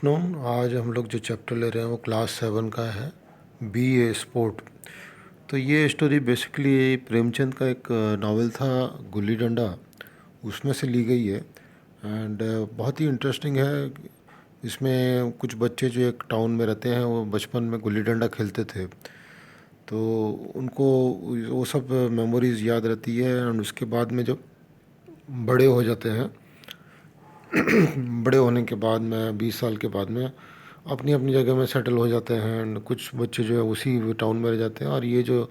Afternoon. आज हम लोग जो चैप्टर ले रहे हैं वो क्लास 7 का है, बी ए स्पोर्ट। तो ये स्टोरी बेसिकली प्रेमचंद का एक नावल था गुल्ली डंडा, उसमें से ली गई है। एंड बहुत ही इंटरेस्टिंग है। इसमें कुछ बच्चे जो एक टाउन में रहते हैं वो बचपन में गुल्ली डंडा खेलते थे, तो उनको वो सब मेमोरीज याद रहती है। एंड उसके बाद में जब बड़े हो जाते हैं, बड़े होने के बाद में 20 साल के बाद में अपनी अपनी जगह में सेटल हो जाते हैं। एंड कुछ बच्चे जो है उसी टाउन में रह जाते हैं, और ये जो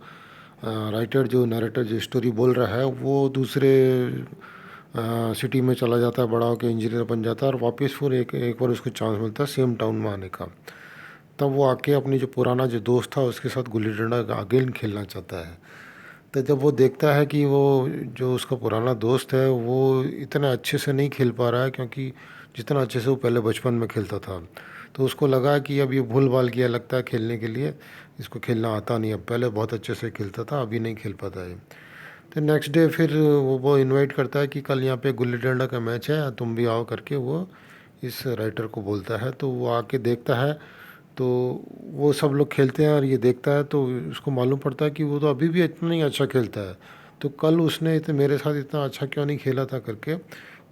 राइटर जो नरेटर जो स्टोरी बोल रहा है वो दूसरे सिटी में चला जाता है, बड़ा होकर इंजीनियर बन जाता है, और वापस फिर एक बार उसको चांस मिलता है सेम टाउन में आने का। तब वो आके अपनी जो पुराना जो दोस्त था उसके साथ गुल्ली डंडा अगेन खेलना चाहता है। तो जब वो देखता है कि वो जो उसका पुराना दोस्त है वो इतना अच्छे से नहीं खेल पा रहा है, क्योंकि जितना अच्छे से वो पहले बचपन में खेलता था, तो उसको लगा कि अब ये भूल भाल किया लगता है खेलने के लिए, इसको खेलना आता नहीं। अब पहले बहुत अच्छे से खेलता था, अभी नहीं खेल पाता है। तो नेक्स्ट डे फिर वो इनवाइट करता है कि कल यहाँ पे गुल्ली डंडा का मैच है, तुम भी आओ करके वो इस राइटर को बोलता है। तो वो आके देखता है, तो वो सब लोग खेलते हैं और ये देखता है, तो उसको मालूम पड़ता है कि वो तो अभी भी इतना ही अच्छा खेलता है, तो कल उसने इतने मेरे साथ इतना अच्छा क्यों नहीं खेला था करके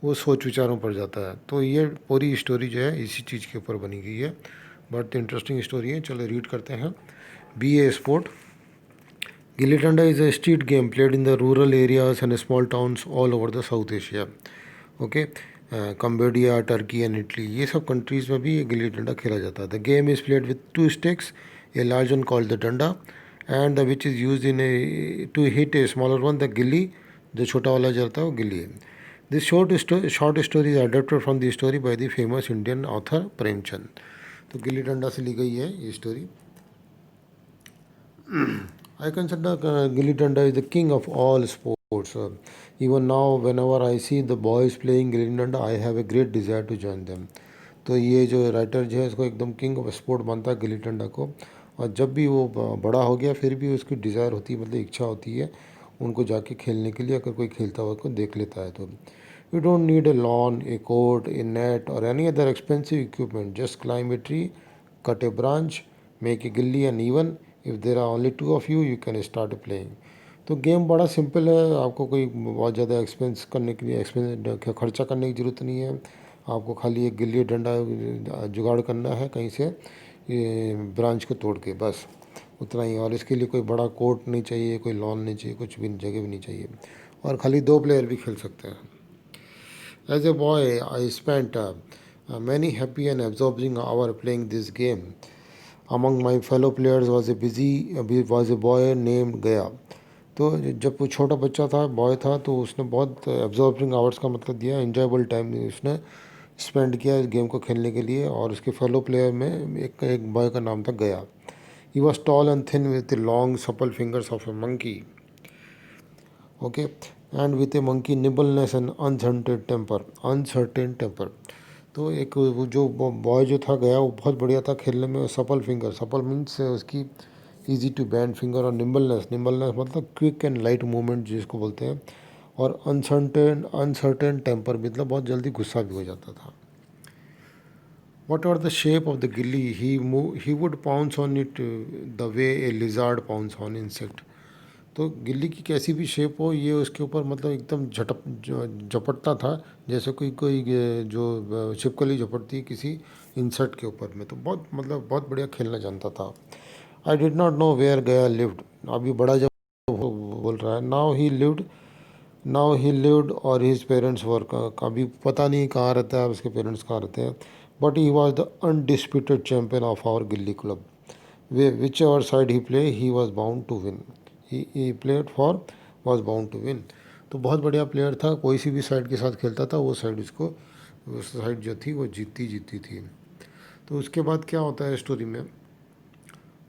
वो सोच विचारों पर जाता है। तो ये पूरी स्टोरी जो है इसी चीज़ के ऊपर बनी गई है। बहुत इंटरेस्टिंग स्टोरी है, चलो रीड करते हैं। B a sport. Gilli danda is a street game played in the rural areas and small towns all over the South Asia. Okay, Cambodia, Turkey and Italy, ये सब कंट्रीज़ में भी ये गिल्ली डंडा खेला जाता है। The game is played with two sticks, a large one called the danda and the which is use in a to hit a smaller one, the gilli. जो छोटा वाला जो रहता है वो गिल्ली है। This short story is adapted from the story by the famous Indian author Premchand. तो गिल्ली डंडा से ली गई है ये story. I consider Gilly Danda is the king of all sports. Even now, whenever I see the boys playing Gilly Danda, I have a great desire to join them. तो ये जो writer जो है इसको एकदम किंग ऑफ स्पोर्ट मानता है गिल्ली डंडा को। और जब भी वो बड़ा हो गया फिर भी उसकी डिज़ायर होती है, मतलब इच्छा होती है उनको जाके खेलने के लिए। अगर कोई खेलता हुआ को देख लेता है तो you don't need a lawn, a court, a net or any other expensive equipment. Just climb a tree, cut a branch, make a gilly and even if there are only two of you can start playing. तो game बड़ा simple है, आपको कोई बहुत ज़्यादा expense करने के लिए खर्चा करने की ज़रूरत नहीं है। आपको खाली एक गिल्ली डंडा जुगाड़ करना है कहीं से, ये ब्रांच को तोड़ के, बस उतना ही। और इसके लिए कोई बड़ा कोर्ट नहीं चाहिए, कोई लॉन नहीं चाहिए, कुछ भी जगह भी नहीं चाहिए, और खाली 2 प्लेयर भी खेल सकते हैं। As a boy, I spent many happy and absorbing hours playing this game. Among my fellow players was a boy named गया। तो जब वो छोटा बच्चा था, बॉय था, तो उसने बहुत एब्जॉर्बिंग आवर्स का मतलब दिया, एंजॉयबल टाइम उसने स्पेंड किया इस गेम को खेलने के लिए। और उसके फेलो प्लेयर में एक बॉय का नाम था Gaya. He was tall and thin with long supple fingers of a monkey. Okay, and with a monkey nimbleness and uncertain temper. तो एक वो जो बॉय जो था गया, वो बहुत बढ़िया था खेलने में। सपल फिंगर, सपल मीन्स उसकी इजी टू बैंड फिंगर, और निम्बलनेस, निम्बलनेस मतलब क्विक एंड लाइट मूवमेंट जिसको बोलते हैं। और अनसर्टेन टेम्पर मतलब बहुत जल्दी गुस्सा भी हो जाता था। What are the shape of the gilli, he would pounce on it the way a lizard pounce on insect. तो गिल्ली की कैसी भी शेप हो, ये उसके ऊपर मतलब एकदम झपटता था, जैसे कोई जो छिपकली झपटती है किसी इंसेक्ट के ऊपर में। तो बहुत मतलब बहुत बढ़िया खेलना जानता था। I did not know where Gaya lived. अभी बड़ा जब बोल रहा है, नाउ ही लिव्ड और हिज पेरेंट्स वर, कभी पता नहीं कहाँ रहता है, उसके पेरेंट्स कहाँ रहते हैं। But he was the undisputed champion of our gilli club. Whichever side he play he was bound to win. He played for was bound to win. तो बहुत बढ़िया प्लेयर था, कोई सी भी साइड के साथ खेलता था वो साइड उसको, उस साइड जो थी वो जीतती थी। तो उसके बाद क्या होता है स्टोरी में,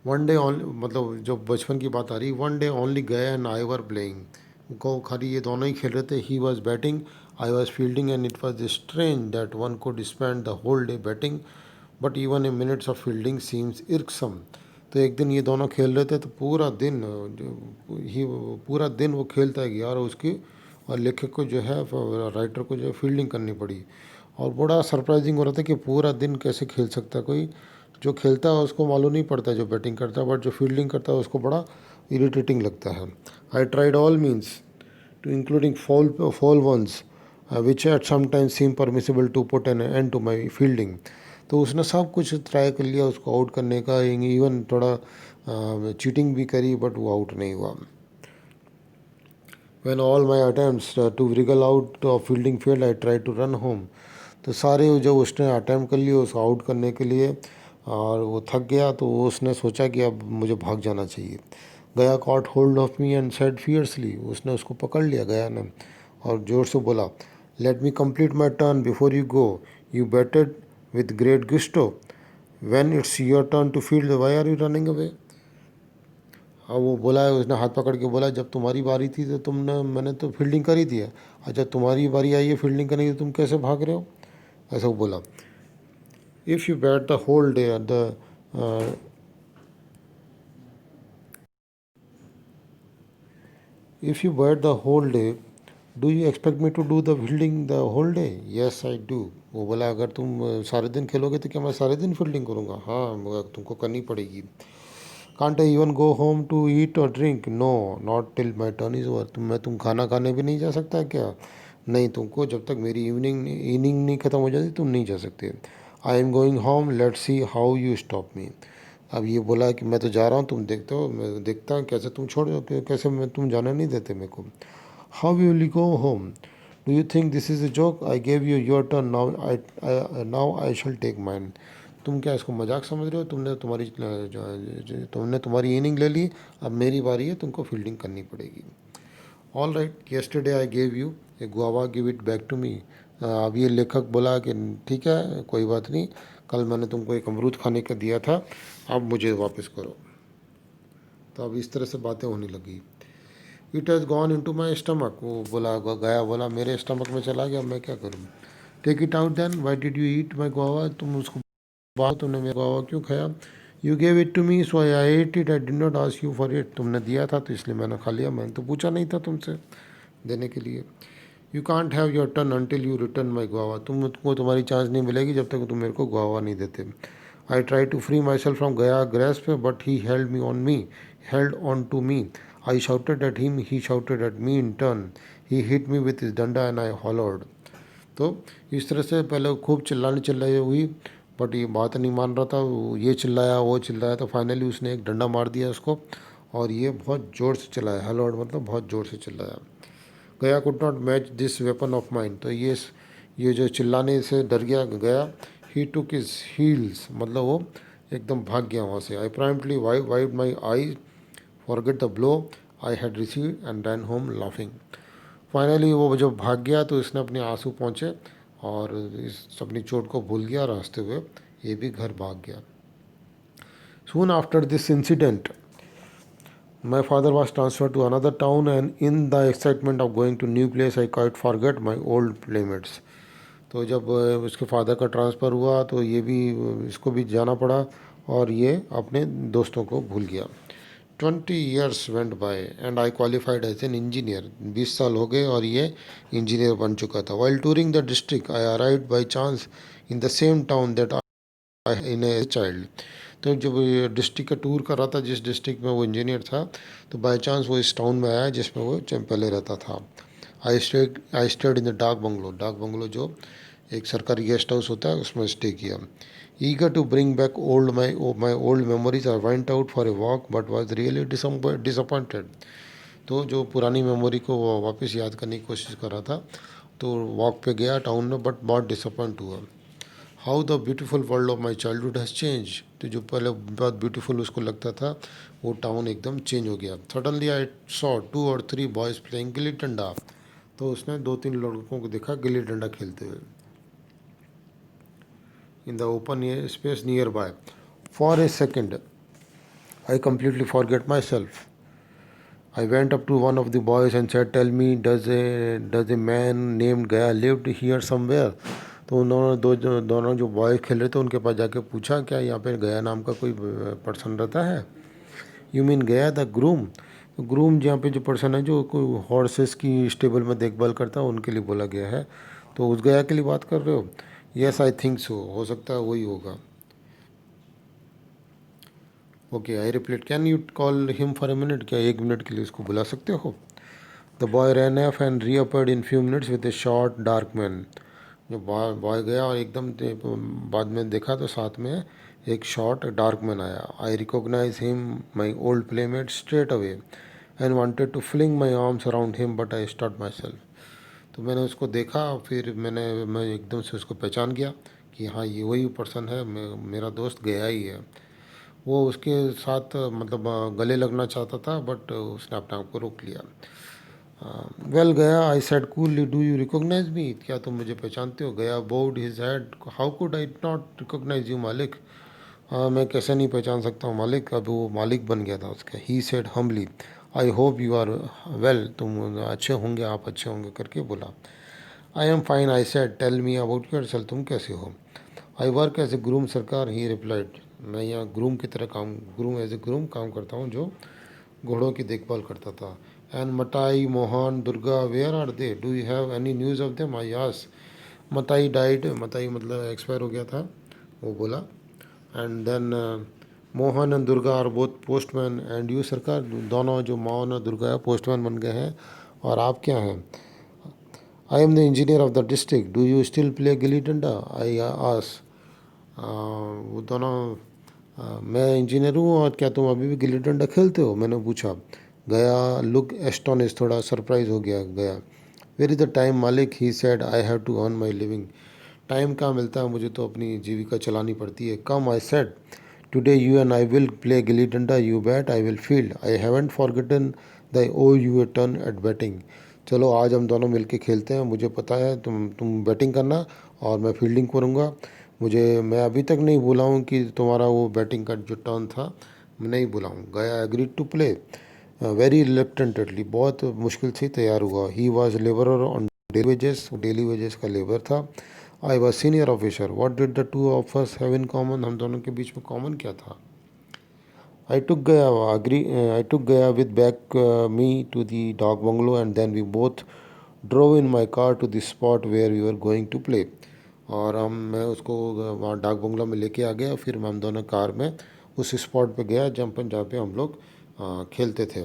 वन डे ऑनली, मतलब जो बचपन की बात आ रही, one day only Gaya and I were playing. को खाली ये दोनों ही खेल रहे थे। He was batting, I was fielding, and it was strange that one could spend the whole day batting but even a minutes of fielding seems irksome. तो एक दिन ये दोनों खेल रहे थे, तो पूरा दिन वो खेलता गया, और उसकी और लेखक को जो है, राइटर को जो है फील्डिंग करनी पड़ी। और बड़ा सरप्राइजिंग हो रहा था कि पूरा दिन कैसे खेल सकता है कोई। जो खेलता है उसको मालूम नहीं पड़ता जो बैटिंग करता है, बट जो फील्डिंग करता है उसको बड़ा इरिटेटिंग लगता है। I tried all means to including fall ones, which at sometimes seem permissible to put an end to my fielding। तो उसने सब कुछ ट्राई कर लिया उसको आउट करने का, इवन थोड़ा चीटिंग भी करी, बट वो आउट नहीं हुआ। When all my attempts to wriggle out of fielding failed, I tried to run home। तो सारे जो उसने अटैम्प्ट कर लिए उसको आउट करने के लिए और वो थक गया, तो वो उसने सोचा कि अब मुझे भाग जाना चाहिए। गया cot hold of me and said fiercely, उसने उसको पकड़ लिया गया ने और ज़ोर से बोला, let me complete my turn before you go, you batted with great gusto, when it's your turn to field why are you running away. हाँ, वो बोला है, उसने हाथ पकड़ के बोला, जब तुम्हारी बारी थी तो तुमने मैंने तो फील्डिंग करी थी, अच्छा तुम्हारी बारी आई है फील्डिंग करने की तो तुम कैसे भाग रहे हो, ऐसा वो बोला। If you bat the whole day at the if you bat the whole day do you expect me to do the fielding the whole day, yes I do. वो बोला, अगर तुम सारे दिन खेलोगे तो क्या मैं सारे दिन फील्डिंग करूँगा, हाँ तुमको करनी पड़ेगी। Can't I even go home to eat और drink, no not till my turn is over. तुम खाना खाने भी नहीं जा सकता क्या, नहीं तुमको जब तक मेरी इनिंग नहीं ख़त्म हो जाती तुम नहीं जा सकते। I am going home, let's see how you stop me. अब ये बोला कि मैं तो जा रहा हूँ, तुम देखते हो, मैं देखता हूँ कैसे तुम छोड़ कैसे मैं तुम जाने नहीं देते मेरे को। How will you go home, do you think this is a joke, I gave you your turn, now I shall take mine. तुम क्या इसको मजाक समझ रहे हो, तुमने तुम्हारी इनिंग ले ली, अब मेरी बारी है, तुमको फील्डिंग करनी पड़ेगी। All right, yesterday I gave you a guava, give it back to me. अब ये लेखक बोला कि ठीक है कोई बात नहीं, कल मैंने तुमको एक अमरूद खाने का दिया था, अब मुझे वापस करो। तो अब इस तरह से बातें होने लगी। It has gone into my stomach, वो बोला गया, बोला मेरे स्टमक में चला गया, मैं क्या करूँ। Take it out then, why did you eat my guava, तुम उसको बात तुमने मेरा गुआवा क्यों खाया। You gave it to me so I ate it, I did not ask you for it, तुमने दिया था तो इसलिए मैंने खा लिया, मैंने तो पूछा नहीं था तुमसे देने के लिए। You can't have your turn until you return my guava, तुमको तुम्हारी चांस नहीं मिलेगी जब तक तुम मेरे को गुआवा नहीं देते। I try to free myself from Gaya grasp, but he held on to me. I shouted at him, he shouted at me in turn, he hit me with his danda and I hollered. तो इस तरह से पहले खूब चिल्लाने चिल्लाई हुई, but ये बात नहीं मान रहा था, ये चिल्लाया वो चिल्लाया, तो फाइनली उसने एक डंडा मार दिया उसको, और ये बहुत ज़ोर से चिल्लाया, हॉलोड मतलब बहुत ज़ोर से चिल्लाया। गया could not match this weapon of mind, तो ये जो चिल्लाने से डर गया गया। ही टुक हिज हील्स, मतलब वो एकदम भाग गया वहाँ से। I primly wiped my eyes forget the blow I had receive and ran home laughing. Finally वो जब भाग गया तो इसने अपने आंसू पहुँचे और इस अपनी चोट को भूल गया, और हंसते हुए ये भी घर भाग गया। Soon after this incident my father was transferred to another town, and in the excitement of going to new place I quite forget my old playmates। तो जब उसके फादर का ट्रांसफ़र हुआ तो ये भी इसको भी जाना पड़ा, और ये अपने दोस्तों को भूल गया। 20 years went by and I qualified as an engineer। 20 साल हो गए और ये इंजीनियर बन चुका था। While touring the district I arrived by chance in the same town that I in a child। तो जब डिस्ट्रिक्ट का टूर कर रहा था, जिस डिस्ट्रिक्ट में वो इंजीनियर था, तो बाय चांस वो इस टाउन में आया जिसमें वो पहले रहता था। आई स्टेड इन द डाक बंगलो जो एक सरकारी गेस्ट हाउस होता है उसमें स्टे किया। Eager to bring back my old memories I went out for a walk but was really disappointed. तो जो पुरानी मेमोरी को वो वापस याद करने की कोशिश कर रहा था, तो वॉक पे गया टाउन में, बट बहुत डिसअपॉइंट हुआ। How the beautiful world of my childhood has change, तो जो पहले बहुत ब्यूटीफुल उसको लगता था वो टाउन एकदम चेंज हो गया। Suddenly I saw 2 or 3 boys playing gilli danda, तो उसने 2-3 लड़कों को देखा गिल्ली डंडा खेलते हुए in the open space near by. For a second I completely forget myself। I went up to one of the boys and said, "Tell me, does a man named Gaya lived here somewhere?" तो उन्होंने दोनों जो boys खेल रहे थे उनके पास जाके पूछा, क्या यहाँ पे गया नाम का कोई पर्सन रहता है। यू मीन गया द ग्रूम, तो ग्रूम जहाँ पे जो पर्सन है जो कोई हॉर्सेस की स्टेबल में देखभाल करता है उनके लिए बोला गया है। तो उस गया के लिए बात कर रहे हो? यस आई थिंक सो, हो सकता है वही होगा। Okay I replied, can you call him for a minute, क्या 1 मिनट के लिए उसको बुला सकते हो? The boy ran off and reappeared in few minutes with a short dark man. जो बॉय गया और एकदम बाद में देखा तो साथ में एक शॉर्ट डार्क मैन आया। I recognize him my old playmate straight away and wanted to fling my arms around him but I stop myself. तो मैंने उसको देखा, फिर मैं एकदम से उसको पहचान गया कि हाँ ये वही पर्सन है, मेरा दोस्त गया ही है। वो उसके साथ मतलब गले लगना चाहता था, बट उसने अपने आप को रोक लिया। Well Gaya, I said coolly, do you recognize me, क्या तुम मुझे पहचानते हो? Gaya bowed his head, how could I not recognize you मालिक, हाँ मैं कैसे नहीं पहचान सकता हूँ मालिक, अब वो मालिक बन गया था उसका। He said humbly, I hope you are well, तुम अच्छे होंगे, आप अच्छे होंगे करके बोला। I am fine I said, tell me about yourself, तुम कैसे हो? I work as a groom sarkar, he replied, मैं यहाँ ग्रूम की तरह काम, ग्रूम एज ए ग्रूम काम करता हूँ, जो घोड़ों की देखभाल करता था। And Matai, Mohan, Durga, where are they, do you have any news of them, I आस। मताई डाइड, मताई मतलब एक्सपायर हो गया था, वो बोला। And then Mohan and Durga are both postman, and you सरकार, दोनों जो मोहन और दुर्गा है पोस्टमैन बन गए हैं, और आप क्या हैं? I am the engineer of the district, do you still play gilli डंडा, आई आस। वो दोनों मैं इंजीनियर हूँ और क्या तुम अभी भी गिल्ली डंडा खेलते हो, मैंने पूछा। गया लुक एस्टोनिश, थोड़ा सरप्राइज हो गया गया। Where is the time malik, he said, I have to earn my living, time कहाँ मिलता है, मुझे तो अपनी जीविका चलानी पड़ती है। Come I said, today you and I will play gilli danda, you bat I will field, I haven't forgotten the owe you a turn at batting. चलो आज हम दोनों मिलके खेलते हैं, मुझे पता है तुम बैटिंग करना और मैं फील्डिंग करूँगा। मैं अभी तक नहीं भूला हूँ कि तुम्हारा वो बैटिंग का जो टर्न था, मैं नहीं भूला हूँ। Gaya agreed to play very reluctantly, बहुत मुश्किल से तैयार हुआ। He was labourer on daily wages का लेबर था। I was senior officer, what did the two of us have in common, हम दोनों के बीच में कॉमन क्या था? I took Gaya with back me to the dog bungalow, and then we both drove in my car to the spot where we were going to play. और मैं उसको वहाँ डाक बंगला में लेके आ गया, फिर हम दोनों कार में उस स्पॉट पे गया जहाँ पे हम लोग खेलते थे।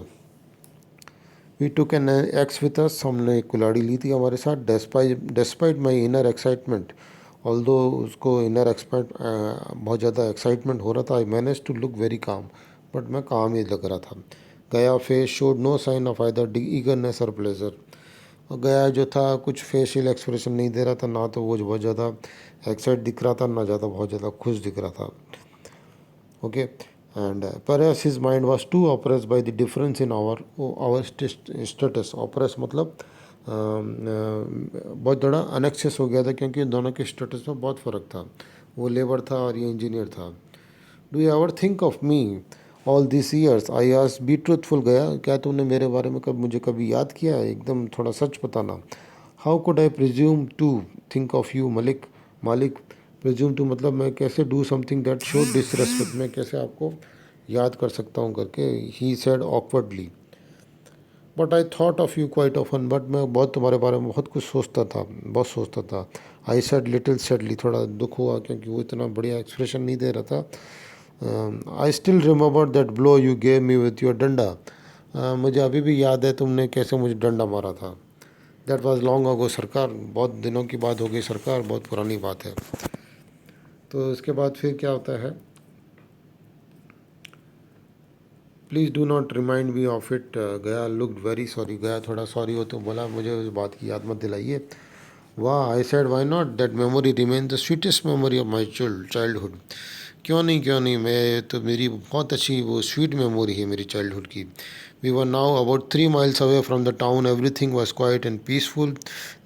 We took an axe with us, हमने एक कुल्हाड़ी ली थी हमारे साथ। Despite my inner excitement, although उसको इनर एक्सपाइट बहुत ज़्यादा एक्साइटमेंट हो रहा था, I manage to look very calm, but मैं काम ही लग रहा था। Gaya face showed no sign of either eagerness और प्लेजर, और गया जो था कुछ फेशियल एक्सप्रेशन नहीं दे रहा था, ना तो वो बहुत ज़्यादा एक्साइट दिख रहा था, ना ज़्यादा बहुत ज़्यादा खुश दिख रहा था। Okay, and perhaps his mind was too oppressed by the difference in our status. oppressed मतलब बहुत बड़ा अनएक्सेस हो गया था, क्योंकि इन दोनों के स्टेटस में बहुत फ़र्क था, वो लेबर था और ये इंजीनियर था। Do you ever think of me all this years, I asked, be truthful गया, क्या तुमने मेरे बारे में मुझे कभी याद किया है, एकदम थोड़ा सच बताना। How could I presume to think of you malik, malik presume to मतलब मैं कैसे do something that show disrespect, मैं कैसे आपको याद कर सकता हूँ करके। He said awkwardly, but I thought of you quite often, but मैं बहुत तुम्हारे बारे में बहुत कुछ सोचता था, बहुत सोचता था। आई सेड लिटिल सैडली, थोड़ा दुख हुआ क्योंकि वो इतना बढ़िया एक्सप्रेशन नहीं दे रहा था। I still remember that blow you gave me with your डंडा, मुझे अभी भी याद है तुमने कैसे मुझे डंडा मारा था। दैट वॉज लॉन्ग अगो सरकार, बहुत दिनों की बात हो गई सरकार, बहुत पुरानी बात है। तो इसके बाद फिर क्या होता है, please do not remind me of it. गया लुक्ड वेरी सॉरी, गया थोड़ा सॉरी हो तो बोला मुझे उस बात की याद मत दिलाइए। वाह, I said, why not, that memory remain the sweetest memory of my childhood, क्यों नहीं क्यों नहीं, मैं तो मेरी बहुत अच्छी वो स्वीट मेमोरी है मेरी चाइल्डहुड की। We were now about 3 miles away from the town, everything was quiet and peaceful,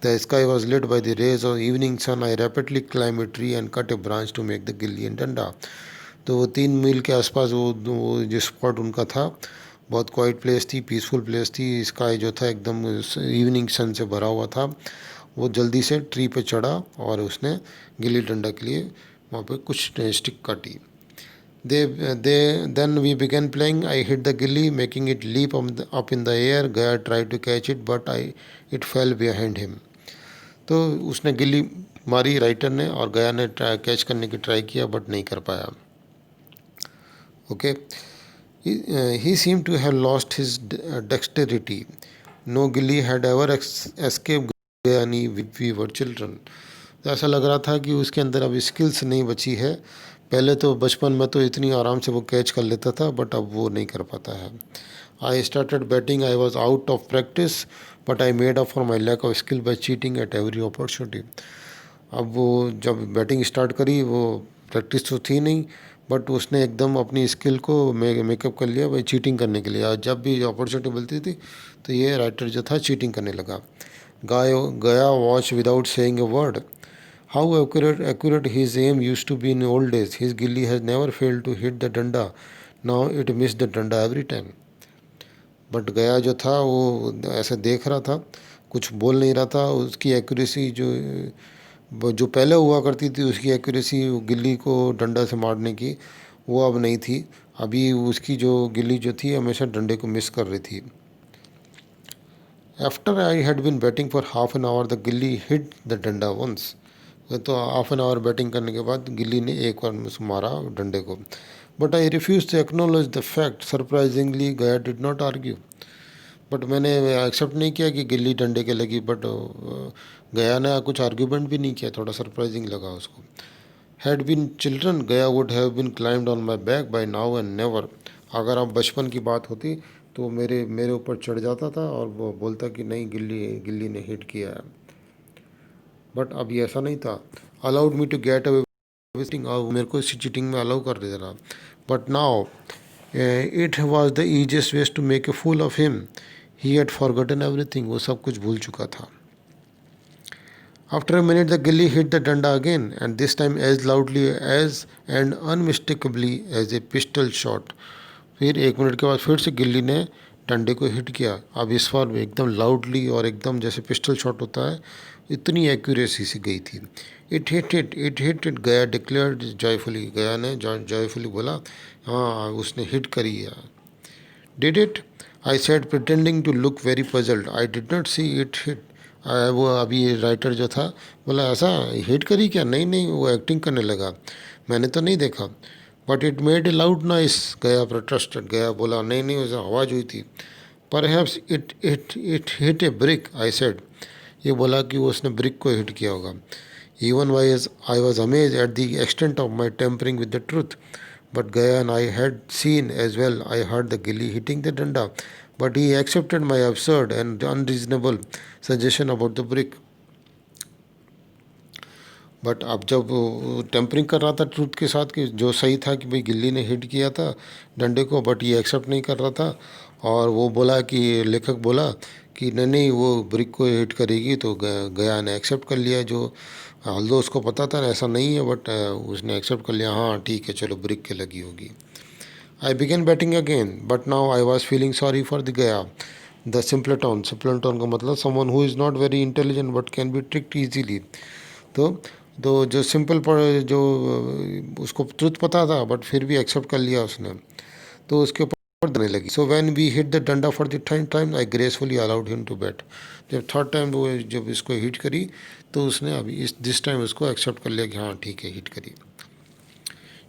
the sky was lit by the rays of evening sun. I rapidly climbed a tree and cut a branch to make the गिल्ली and डंडा। तो वो 3 मील के आसपास वो जो spot उनका था, बहुत क्वाइट प्लेस थी, पीसफुल प्लेस थी, स्काई जो था एकदम इवनिंग सन से भरा हुआ था। वो जल्दी से ट्री पे चढ़ा और उसने गिल्ली डंडा के लिए वहाँ पे कुछ स्टिक काटी। They then we began playing, I hit the gilli making it leap up in the air, Gaya try to catch it but it fell behind him. तो उसने गिल्ली मारी राइटर ने, और गया ने कैच करने की ट्राई किया बट नहीं कर पाया. Okay. He seemed to have lost his dexterity. No गिल्ली had ever escaped गयानी we were children. तो ऐसा लग रहा था कि उसके अंदर अब स्किल्स नहीं बची है. पहले तो बचपन में तो इतनी आराम से वो कैच कर लेता था, बट अब वो नहीं कर पाता है. I started betting. I was out of practice, but I made up for my lack of skill by cheating at every opportunity. अब वो जब बैटिंग स्टार्ट करी, वो प्रैक्टिस तो थी नहीं, बट उसने एकदम अपनी स्किल को मेकअप कर लिया भाई चीटिंग करने के लिए. और जब भी अपॉर्चुनिटी मिलती थी तो ये राइटर जो था चीटिंग करने लगा. Gaya watch without saying a word. How accurate his aim used to be in old days. His gilli has never failed to hit the danda. Now it miss the danda every time. But Gaya जो था वो ऐसे देख रहा था, कुछ बोल नहीं रहा था. उसकी एक्यूरेसी जो पहले हुआ करती थी, उसकी एक्यूरेसी गिल्ली को डंडा से मारने की, वो अब नहीं थी. अभी उसकी जो गिल्ली जो थी हमेशा डंडे को मिस कर रही थी. After I had been batting for half an hour the gilli hit the danda once. तो हाफ एन आवर बैटिंग करने के बाद गिल्ली ने एक बार मारा डंडे को. But I refuse to acknowledge the fact. Surprisingly Gaya did not argue. But मैंने एक्सेप्ट नहीं किया कि गिल्ली डंडे के लगी, बट गया ने कुछ आर्ग्यूमेंट भी नहीं किया. थोड़ा सरप्राइजिंग लगा उसको. Had been children Gaya would have been climbed on my back by now and never. अगर अब बचपन की बात होती तो मेरे ऊपर चढ़ जाता था और वो बोलता कि नहीं गिल्ली ने हिट किया है. बट अब ये ऐसा नहीं था. Allowed me to get away visiting. और मेरे को इसी चीटिंग में अलाउ कर दे रहा. But now it was the easiest waste to make a fool of him. He had forgotten everything. वो सब कुछ भूल चुका था. After a minute the gilli hit the danda again, and this time as loudly as and unmistakably as a pistol shot. फिर एक minute के बाद फिर से गिल्ली ने डंडे को हिट किया. अब इस बार एकदम लाउडली और एकदम जैसे पिस्टल शॉट होता है, इतनी एक्यूरेसी से गई थी. इट गया डिक्लेयर्ड जॉयफुली. गया ने जॉयफुली बोला, हाँ उसने हिट करी है. Did it? I said pretending to look very puzzled. I did not see it hit. वो अभी राइटर जो था बोला, ऐसा हिट करी क्या? नहीं नहीं, वो एक्टिंग करने लगा, मैंने तो नहीं देखा. But it made a loud noise. गया प्रोटेस्टेड. गया बोला, नहीं नहीं, उसे आवाज़ हुई थी. Perhaps it hit A brick. I said. ये बोला कि वो उसने ब्रिक को हिट किया होगा. Even I was amazed at the extent of my tampering with the truth. But Gaya and I had seen as well. I heard the gilly hitting the danda, but he accepted my absurd and unreasonable suggestion about the brick. But अब जब tampering कर रहा था truth के साथ कि जो सही था कि भाई गिल्ली ने हिट किया था डंडे को, बट ये एक्सेप्ट नहीं कर रहा था. और वो बोला कि लेखक बोला कि नहीं नहीं वो ब्रिक को हिट करेगी, तो गया ने एक्सेप्ट कर लिया. जो हल्दो उसको पता था ऐसा नहीं है, बट उसने एक्सेप्ट कर लिया, हाँ ठीक है चलो ब्रिक के लगी होगी. I began batting again, but now I was feeling sorry for the Gaya. The simpleton. Simpleton का मतलब someone who is not very intelligent but can be tricked easily. तो जो सिंपल पर जो उसको ट्रुथ पता था बट फिर भी एक्सेप्ट कर लिया उसने, तो उसके ऊपर देने लगी. So when we hit the danda for the third time I gracefully allowed him to bat. जब थर्ड टाइम वो जब इसको हिट करी तो उसने अभी दिस टाइम उसको एक्सेप्ट कर लिया कि हाँ ठीक है हिट करी.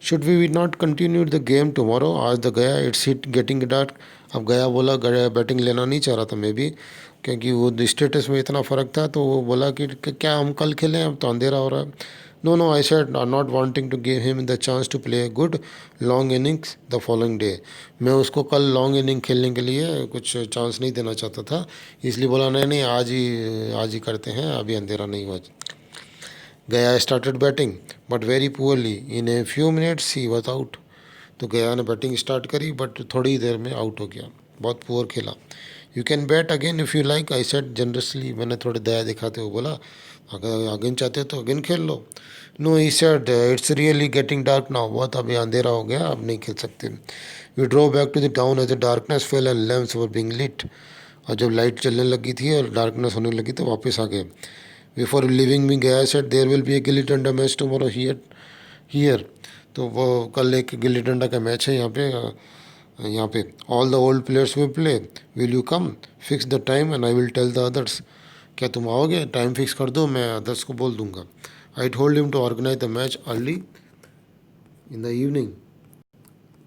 Should we not continue the game tomorrow? आज the Gaya it's hit getting dark. अब गया बोला, गया बैटिंग लेना नहीं चाह रहा था मे भी, क्योंकि वो स्टेटस में इतना फ़र्क था. तो वो बोला कि क्या हम कल खेलें, अब तो अंधेरा हो रहा है. No no, I said not wanting to give him the chance to play good long innings the following day. मैं उसको कल लॉन्ग इनिंग खेलने के लिए कुछ चांस नहीं देना चाहता था, इसलिए बोला नहीं नहीं आज ही करते हैं, अभी अंधेरा नहीं हुआ. गया started batting but very poorly. In a few minutes he was out. तो गया ने बैटिंग स्टार्ट करी बट थोड़ी देर में आउट हो गया, बहुत पुअर खेला. You can bat again if you like, I said generously. मैंने थोड़े दया दिखाते हुए बोला, अगर अगेन चाहते हो तो अगेन खेल लो. No, he said it's really getting dark now. बहुत अभी अंधेरा हो गया, अब नहीं खेल सकते. We drew back to the town as the darkness fell and lamps were being lit. और जब लाइट चलने लगी थी और डार्कनेस होने लगी तो वापस आ गए. बिफोर लिविंग मी गया said there will be A gilli danda match tomorrow here. तो वो कल एक गिल्ली डंडा का मैच है यहाँ पे. All the old players will play. Will you come? Fix the time and I will tell the others. क्या तुम आओगे? टाइम फिक्स कर दो, मैं अदर्स को बोल दूंगा। I told him to organise the match early in the evening,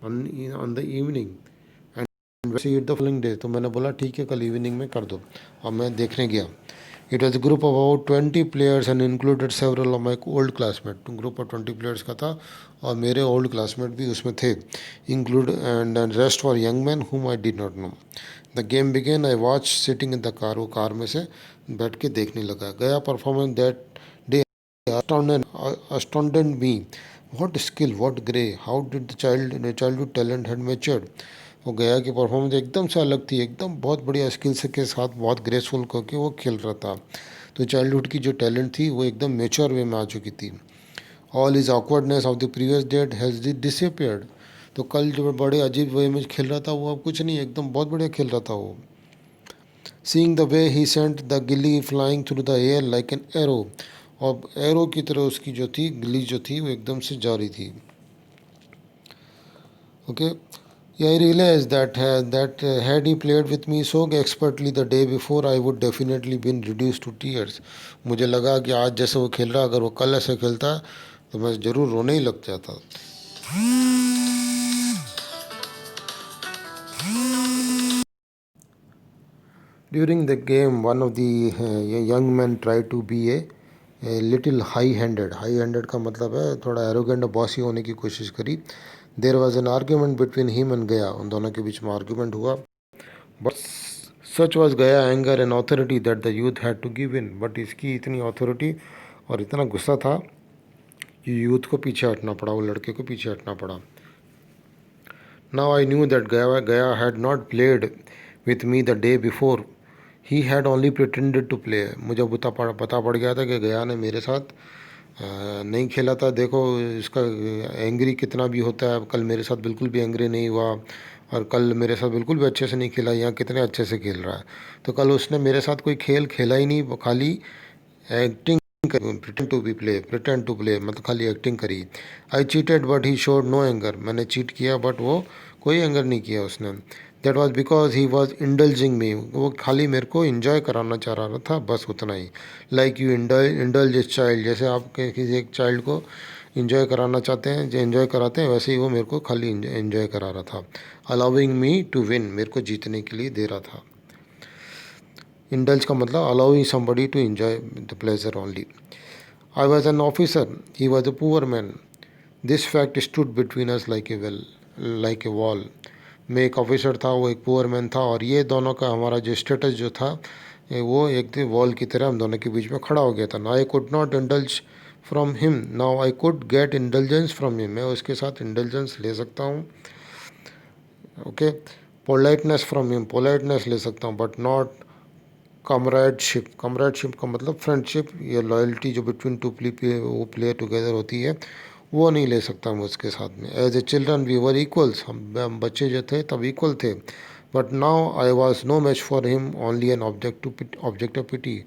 on the evening and see it the following day. तो मैंने बोला ठीक है, कल इवनिंग में कर दो, और मैं देखने गया। It was group of about 20 players and included several of my old classmate. Group of 20 players का था और मेरे ओल्ड क्लासमेट भी उसमें थे, include and rest for young man whom I did not know. The game began, I watch sitting in the car. वो car में से बैठ के देखने लगा। Gaya performance that day astounded me. What skill, what grey, how did the childhood talent had matured. वो गया कि परफॉर्मेंस एकदम से अलग थी, एकदम बहुत बढ़िया स्किल्स के साथ बहुत ग्रेसफुल करके वो खेल रहा था। तो चाइल्डहुड की जो टैलेंट थी वो एकदम मेच्योर वे में आ चुकी थी। All is awkwardness of the previous date has disappeared. तो कल जो बड़े अजीब वे में खेल रहा था वो अब कुछ नहीं, एकदम बहुत बढ़िया खेल रहा था वो। Seeing the way he sent the gilli flying through the air like an arrow. और एरो की तरह उसकी जो थी गिल्ली जो थी वो एकदम से जा रही थी। Okay, I realized that had he played with me so expertly the day before, I would definitely been reduced to tears. मुझे लगा कि आज जैसे वो खेल रहा, अगर वो कल ऐसे खेलता तो मैं ज़रूर रोने ही लग जाता। During the game, one of the young men tried to be a little high-handed. High-handed का मतलब है थोड़ा एरोगेंट बॉसी होने की कोशिश करी। There was an argument between him and Gaya. उन दोनों के बीच में आर्ग्यूमेंट हुआ। But such was Gaya anger and authority that the youth had to give in. But इसकी इतनी ऑथोरिटी और इतना गुस्सा था कि यूथ को पीछे हटना पड़ा, वो लड़के को पीछे हटना पड़ा। Now I knew that Gaya had not played with me the day before, he had only pretended to play. मुझे पता पड़ गया था कि गया ने मेरे साथ नहीं खेला था। देखो इसका एंग्री कितना भी होता है, कल मेरे साथ बिल्कुल भी एंग्री नहीं हुआ और कल मेरे साथ बिल्कुल भी अच्छे से नहीं खेला, यहाँ कितने अच्छे से खेल रहा है। तो कल उसने मेरे साथ कोई खेल खेला ही नहीं, वो खाली एक्टिंग, प्रिटेंड टू प्ले मतलब खाली एक्टिंग करी। I cheated but he showed no anger. मैंने चीट किया बट वो कोई एंगर नहीं किया उसने। That was because he was indulging me. वो खाली मेरे को इंजॉय कराना चाह रहा था, बस उतना ही। लाइक यू इंडल्ज इस चाइल्ड, जैसे आप किसी एक चाइल्ड को इंजॉय कराना चाहते हैं, जो इंजॉय कराते हैं, वैसे ही वो मेरे को खाली इंजॉय करा रहा था। अलाउिंग मी टू विन, मेरे को जीतने के लिए दे रहा था। इंडल्ज का मतलब allowing somebody to enjoy the pleasure only. I was an officer, he was a poor man. This fact stood between us like a wall. मैं एक ऑफिसर था, वो एक पुअर मैन था, और ये दोनों का हमारा जो स्टेटस जो था वो एक वॉल की तरह हम दोनों के बीच में खड़ा हो गया था। ना I could not indulge from him, now I could get indulgence from him. मैं उसके साथ इंडल्जेंस ले सकता हूँ। Okay, politeness from him, politeness ले सकता हूँ, बट नॉट कमरेडशिप। कमरेडशिप का मतलब फ्रेंडशिप या लॉयल्टी जो बिटवीन टू वो प्ले टुगेदर होती है, वो नहीं ले सकता मैं उसके साथ में। As a children we were equals, हम बच्चे जो थे तब इक्वल थे। But now I was no match for him, only an object of pity.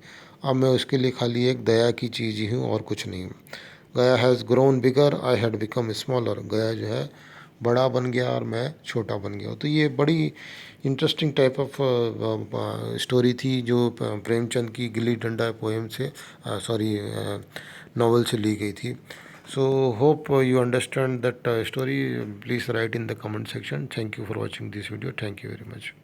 अब मैं उसके लिए खाली एक दया की चीज़ ही हूँ और कुछ नहीं। गया has grown bigger, I had become smaller. गया जो है बड़ा बन गया और मैं छोटा बन गया। तो ये बड़ी इंटरेस्टिंग टाइप ऑफ स्टोरी थी जो प्रेमचंद की गिल्ली डंडा पोएम से, सॉरी, नॉवल से ली गई थी। So hope you understand that story. Please write in the comment section. Thank you for watching this video. Thank you very much.